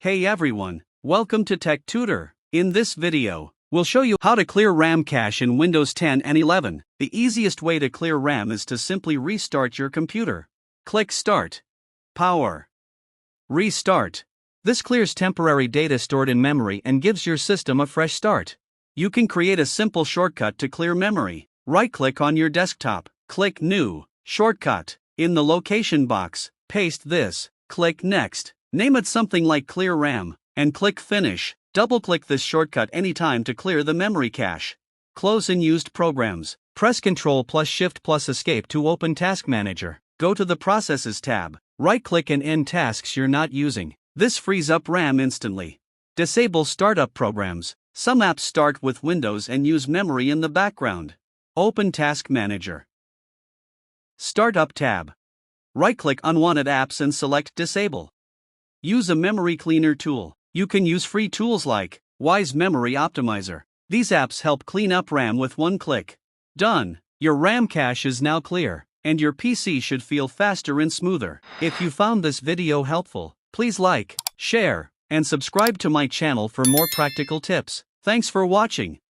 Hey everyone, welcome to Tech Tutor. In this video, we'll show you how to clear RAM cache in Windows 10 and 11. The easiest way to clear RAM is to simply restart your computer. Click Start. Power. Restart. This clears temporary data stored in memory and gives your system a fresh start. You can create a simple shortcut to clear memory. Right-click on your desktop, click New, Shortcut. In the location box, paste this, click Next. Name it something like Clear RAM, and click Finish. Double-click this shortcut anytime to clear the memory cache. Close unused programs. Press Ctrl plus Shift plus Escape to open Task Manager. Go to the Processes tab. Right-click and end tasks you're not using. This frees up RAM instantly. Disable startup programs. Some apps start with Windows and use memory in the background. Open Task Manager. Startup tab. Right-click Unwanted Apps and select Disable. Use a memory cleaner tool. You can use free tools like Wise Memory Optimizer. These apps help clean up RAM with one click. Done. Your RAM cache is now clear, and your PC should feel faster and smoother. If you found this video helpful, please like, share, and subscribe to my channel for more practical tips. Thanks for watching.